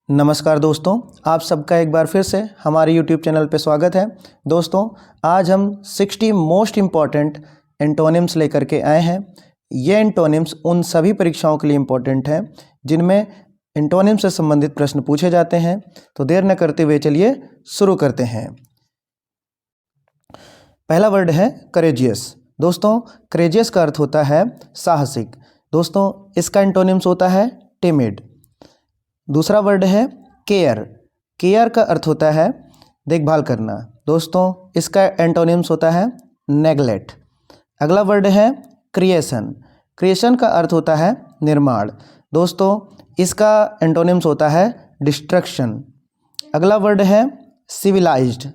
नमस्कार दोस्तों, आप सबका एक बार फिर से हमारे YouTube चैनल पे स्वागत है। दोस्तों, आज हम 60 मोस्ट इम्पॉर्टेंट एंटोनिम्स लेकर के आए हैं। ये एंटोनिम्स उन सभी परीक्षाओं के लिए इम्पॉर्टेंट हैं जिनमें एंटोनिम्स से संबंधित प्रश्न पूछे जाते हैं। तो देर न करते हुए चलिए शुरू करते हैं। पहला वर्ड है करेजियस। दोस्तों, करेजियस का अर्थ होता है साहसिक। दोस्तों, इसका एंटोनिम्स होता है टिमिड। दूसरा वर्ड है केयर। केयर का अर्थ होता है देखभाल करना। दोस्तों, इसका एंटोनिम्स होता है नेग्लेक्ट। अगला वर्ड है क्रिएशन। क्रिएशन का अर्थ होता है निर्माण। दोस्तों, इसका एंटोनिम्स होता है डिस्ट्रक्शन। अगला वर्ड है सिविलाइज्ड।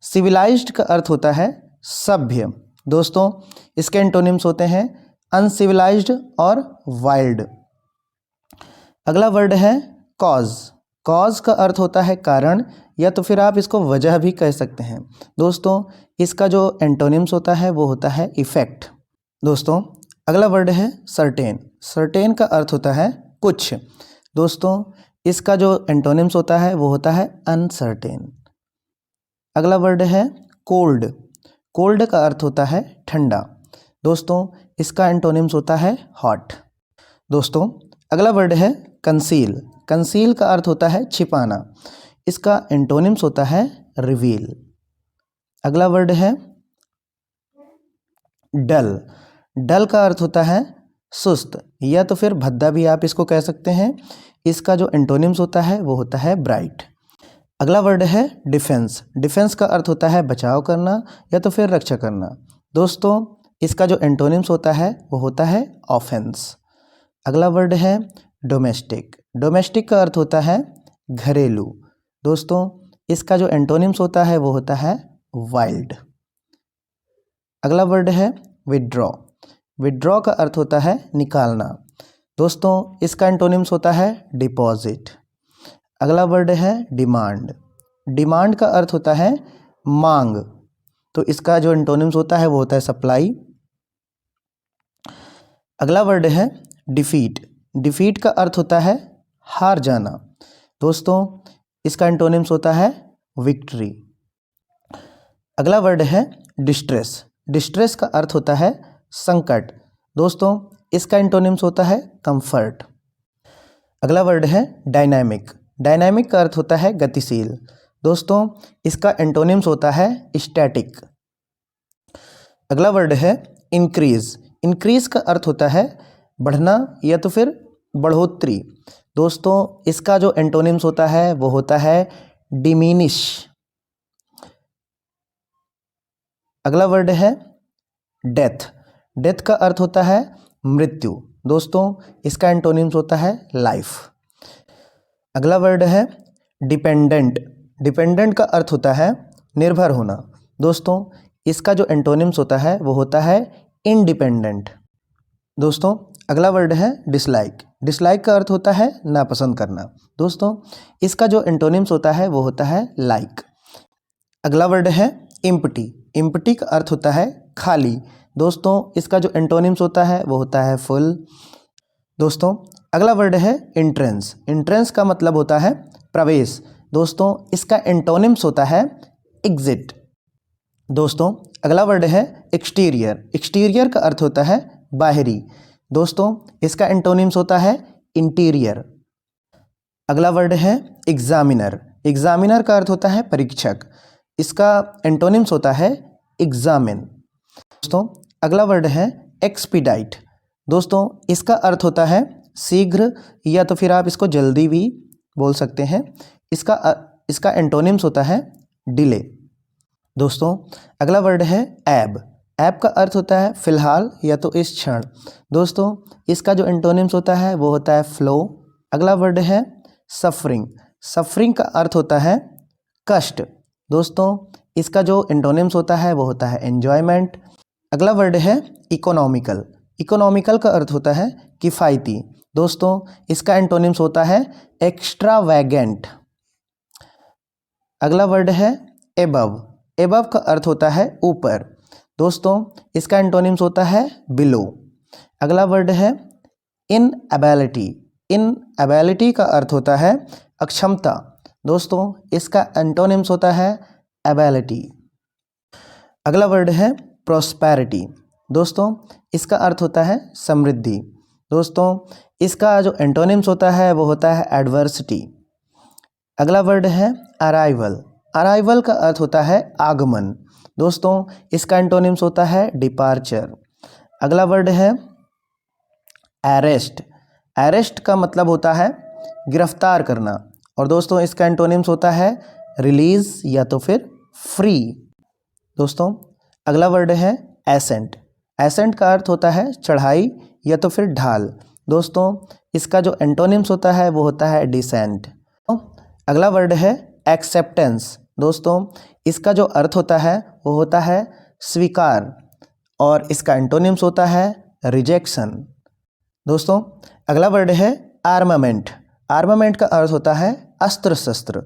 सिविलाइज्ड का अर्थ होता है सभ्य। दोस्तों, इसके एंटोनिम्स होते हैं अनसिविलाइज्ड और वाइल्ड। अगला वर्ड है कॉज। कॉज का अर्थ होता है कारण, या तो फिर आप इसको वजह भी कह सकते हैं। दोस्तों, इसका जो एंटोनिम्स होता है वो होता है इफेक्ट। दोस्तों, अगला वर्ड है सर्टेन। सर्टेन का अर्थ होता है कुछ। दोस्तों, इसका जो एंटोनिम्स होता है वो होता है अनसर्टेन। अगला वर्ड है कोल्ड। कोल्ड का अर्थ होता है ठंडा। दोस्तों, इसका एंटोनिम्स होता है हॉट। दोस्तों, अगला वर्ड है कंसील। कंसील का अर्थ होता है छिपाना। इसका एंटोनिम्स होता है रिवील। अगला वर्ड है डल। डल का अर्थ होता है सुस्त, या तो फिर भद्दा भी आप इसको कह सकते हैं। इसका जो एंटोनिम्स होता है वो होता है ब्राइट। अगला वर्ड है डिफेंस। डिफेंस का अर्थ होता है बचाव करना या तो फिर रक्षा करना। दोस्तों, इसका जो एंटोनिम्स होता है वो होता है ऑफेंस। अगला वर्ड है डोमेस्टिक। डोमेस्टिक का अर्थ होता है घरेलू। दोस्तों, इसका जो एंटोनिम्स होता है वो होता है वाइल्ड। अगला वर्ड है विड्रॉ। विड्रॉ का अर्थ होता है निकालना। दोस्तों, इसका एंटोनिम्स होता है डिपॉजिट। अगला वर्ड है डिमांड। डिमांड का अर्थ होता है मांग, तो इसका जो एंटोनिम्स होता है वो होता है सप्लाई। अगला वर्ड है डिफीट। डिफीट का अर्थ होता है हार जाना। दोस्तों, इसका एंटोनिम्स होता है विक्ट्री। अगला वर्ड है डिस्ट्रेस। डिस्ट्रेस का अर्थ होता है संकट। दोस्तों, इसका एंटोनिम्स होता है कंफर्ट। अगला वर्ड है डायनामिक। डायनामिक का अर्थ होता है गतिशील। दोस्तों, इसका एंटोनिम्स होता है स्टैटिक। अगला वर्ड है इंक्रीज। इंक्रीज का अर्थ होता है बढ़ना या तो फिर बढ़ोतरी। दोस्तों, इसका जो एंटोनिम्स होता है वो होता है डिमिनिश। अगला वर्ड है डेथ। डेथ का अर्थ होता है मृत्यु। दोस्तों, इसका एंटोनिम्स होता है लाइफ। अगला वर्ड है डिपेंडेंट। डिपेंडेंट का अर्थ होता है निर्भर होना। दोस्तों, इसका जो एंटोनिम्स होता है वो होता है इंडिपेंडेंट। दोस्तों, अगला वर्ड है डिसलाइक। डिसलाइक का अर्थ होता है नापसंद करना। दोस्तों, इसका जो एंटोनिम्स होता है वो होता है लाइक। अगला वर्ड है इम्पटी। इम्पटी का अर्थ होता है खाली। दोस्तों, इसका जो एंटोनिम्स होता है वो होता है फुल। दोस्तों, अगला वर्ड है एंट्रेंस। एंट्रेंस का मतलब होता है प्रवेश। दोस्तों, इसका एंटोनिम्स होता है एग्जिट। दोस्तों, अगला वर्ड है एक्सटीरियर। एक्सटीरियर का अर्थ होता है बाहरी। दोस्तों, इसका एंटोनिम्स होता है इंटीरियर। अगला वर्ड है एग्जामिनर। एग्जामिनर का अर्थ होता है परीक्षक। इसका एंटोनिम्स होता है एग्जामिन। दोस्तों, अगला वर्ड है एक्सपीडाइट। दोस्तों, इसका अर्थ होता है शीघ्र, या तो फिर आप इसको जल्दी भी बोल सकते हैं। इसका एंटोनिम्स होता है डिले। दोस्तों, अगला वर्ड है एब। एब का अर्थ होता है फिलहाल या तो इस क्षण। दोस्तों, इसका जो एंटोनिम्स होता है वो होता है फ्लो। अगला वर्ड है सफरिंग। सफरिंग का अर्थ होता है कष्ट। दोस्तों, इसका जो एंटोनिम्स होता है वो होता है एन्जॉयमेंट। अगला वर्ड है इकोनॉमिकल। इकोनॉमिकल का अर्थ होता है किफ़ायती। दोस्तों, इसका एंटोनिम्स होता है एक्स्ट्रावैगेंट। अगला वर्ड है एबव। एबव का अर्थ होता है ऊपर। दोस्तों, इसका एंटोनिम्स होता है बिलो। अगला वर्ड है इनएबिलिटी। इनएबिलिटी का अर्थ होता है अक्षमता। दोस्तों इसका एंटोनिम्स होता है एबिलिटी। अगला वर्ड है प्रॉस्पेरिटी। दोस्तों इसका अर्थ होता है समृद्धि। दोस्तों इसका जो एंटोनिम्स होता है वो होता है एडवर्सिटी। अगला वर्ड है अराइवल। अराइवल का अर्थ होता है आगमन। दोस्तों इसका एंटोनिम्स होता है डिपार्चर। अगला वर्ड है अरेस्ट। अरेस्ट का मतलब होता है गिरफ्तार करना, और दोस्तों इसका एंटोनिम्स होता है रिलीज या तो फिर फ्री। दोस्तों अगला वर्ड है एसेंट। एसेंट का अर्थ होता है चढ़ाई या तो फिर ढाल। दोस्तों इसका जो एंटोनिम्स होता है वो होता है डिसेंट। अगला वर्ड है एक्सेप्टेंस। दोस्तों इसका जो अर्थ होता है वो होता है स्वीकार, और इसका एंटोनिम्स होता है रिजेक्शन। दोस्तों अगला वर्ड है आर्मामेंट। आर्मामेंट का अर्थ होता है अस्त्र शस्त्र।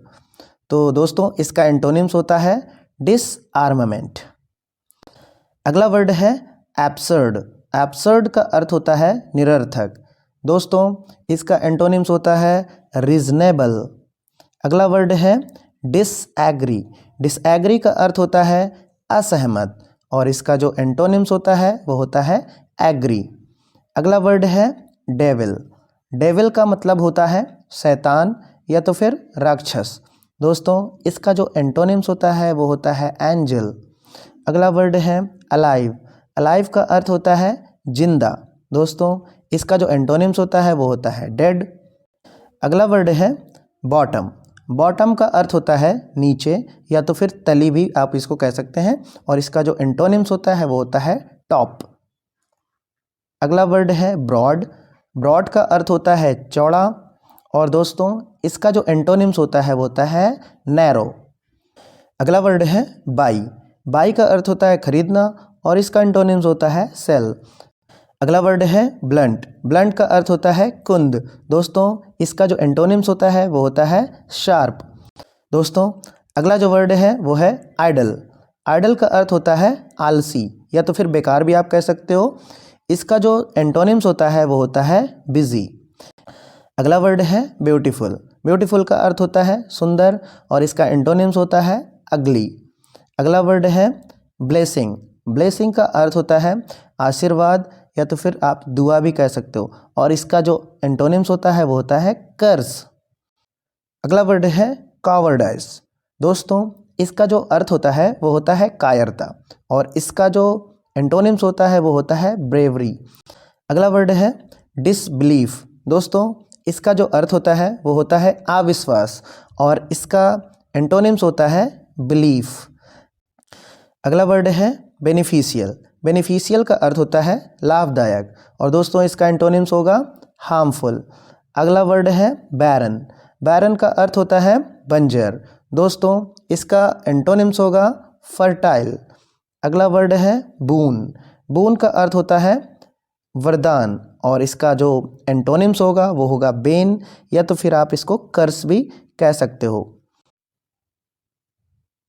तो दोस्तों इसका एंटोनिम्स होता है डिसआर्मामेंट। अगला वर्ड है एब्सर्ड। एब्सर्ड का अर्थ होता है निरर्थक। दोस्तों इसका एंटोनिम्स होता है रीजनेबल। अगला वर्ड है डिसएग्री। डिसएग्री का अर्थ होता है असहमत, और इसका जो एंटोनिम्स होता है वो होता है एग्री। अगला वर्ड है डेविल। डेविल का मतलब होता है शैतान या तो फिर राक्षस। दोस्तों इसका जो एंटोनिम्स होता है वो होता है एंजल। अगला वर्ड है अलाइव। अलाइव का अर्थ होता है जिंदा। दोस्तों इसका जो एंटोनिम्स होता है वो होता है डेड। अगला वर्ड है बॉटम। बॉटम का अर्थ होता है नीचे या तो फिर तली भी आप इसको कह सकते हैं, और इसका जो एंटोनिम्स होता है वो होता है टॉप। अगला वर्ड है ब्रॉड। ब्रॉड का अर्थ होता है चौड़ा, और दोस्तों इसका जो एंटोनिम्स होता है वो होता है नैरो। अगला वर्ड है बाई। बाई का अर्थ होता है खरीदना, और इसका एंटोनिम्स होता है सेल। अगला वर्ड है ब्लंट। ब्लंट का अर्थ होता है कुंद। दोस्तों इसका जो एंटोनिम्स होता है वो होता है शार्प। दोस्तों अगला जो वर्ड है वो है आइडल। आइडल का अर्थ होता है आलसी या तो फिर बेकार भी आप कह सकते हो। इसका जो एंटोनिम्स होता है वो होता है बिजी। अगला वर्ड है ब्यूटीफुल। ब्यूटीफुल का अर्थ होता है सुंदर, और इसका एंटोनिम्स होता है अगली। अगला वर्ड है ब्लेसिंग। ब्लेसिंग का अर्थ होता है आशीर्वाद या तो फिर आप दुआ भी कह सकते हो, और इसका जो एंटोनिम्स होता है वो होता है कर्स। अगला वर्ड है कावर्डाइज। दोस्तों इसका जो अर्थ होता है वो होता है कायरता, और इसका जो एंटोनिम्स होता है वो होता है ब्रेवरी। अगला वर्ड है डिसबिलीफ। दोस्तों इसका जो अर्थ होता है वो होता है अविश्वास, और इसका एंटोनिम्स होता है बिलीफ। अगला वर्ड है बेनिफिशियल। बेनिफिशियल का अर्थ होता है लाभदायक, और दोस्तों इसका एंटोनिम्स होगा हार्मफुल। अगला वर्ड है बैरन। बैरन का अर्थ होता है बंजर। दोस्तों इसका एंटोनिम्स होगा फर्टाइल। अगला वर्ड है बून। बून का अर्थ होता है वरदान, और इसका जो एंटोनिम्स होगा वो होगा बेन, या तो फिर आप इसको कर्स भी कह सकते हो।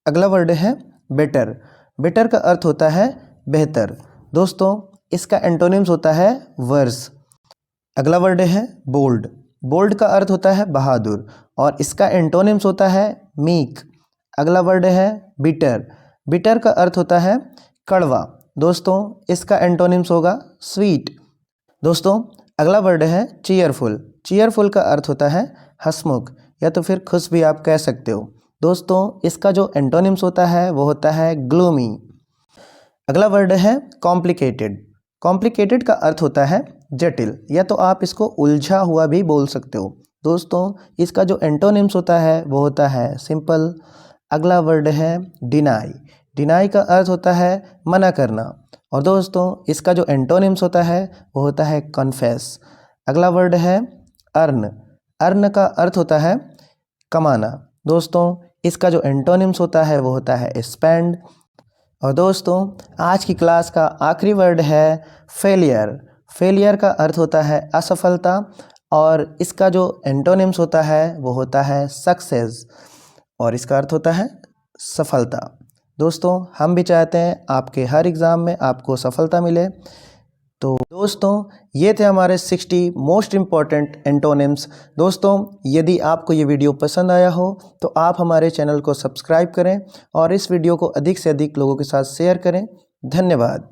अगला वर्ड है बेटर। बेटर का अर्थ होता है बेहतर। दोस्तों इसका एंटोनिम्स होता है वर्स। अगला वर्ड है बोल्ड। बोल्ड का अर्थ होता है बहादुर, और इसका एंटोनिम्स होता है मीक। अगला वर्ड है बिटर। बिटर का अर्थ होता है कड़वा। दोस्तों इसका एंटोनिम्स होगा स्वीट। दोस्तों अगला वर्ड है चीयरफुल। चीयरफुल का अर्थ होता है हंसमुख या तो फिर खुश भी आप कह सकते हो। दोस्तों इसका जो एंटोनिम्स होता है वो होता है ग्लूमी। अगला वर्ड है कॉम्प्लिकेटेड। कॉम्प्लिकेटेड का अर्थ होता है जटिल, या तो आप इसको उलझा हुआ भी बोल सकते हो। दोस्तों इसका जो एंटोनिम्स होता है वो होता है सिंपल। अगला वर्ड है डिनाई। डिनाई का अर्थ होता है मना करना, और दोस्तों इसका जो एंटोनिम्स होता है वो होता है कन्फेस। अगला वर्ड है अर्न। अर्न का अर्थ होता है कमाना। दोस्तों इसका जो एंटोनिम्स होता है वो होता है स्पेंड। और दोस्तों आज की क्लास का आखिरी वर्ड है फेलियर। फेलियर का अर्थ होता है असफलता, और इसका जो एंटोनिम्स होता है वो होता है सक्सेस, और इसका अर्थ होता है सफलता। दोस्तों हम भी चाहते हैं आपके हर एग्ज़ाम में आपको सफलता मिले। तो दोस्तों ये थे हमारे 60 मोस्ट इम्पॉर्टेंट एंटोनिम्स। दोस्तों यदि आपको ये वीडियो पसंद आया हो तो आप हमारे चैनल को सब्सक्राइब करें और इस वीडियो को अधिक से अधिक लोगों के साथ शेयर करें। धन्यवाद।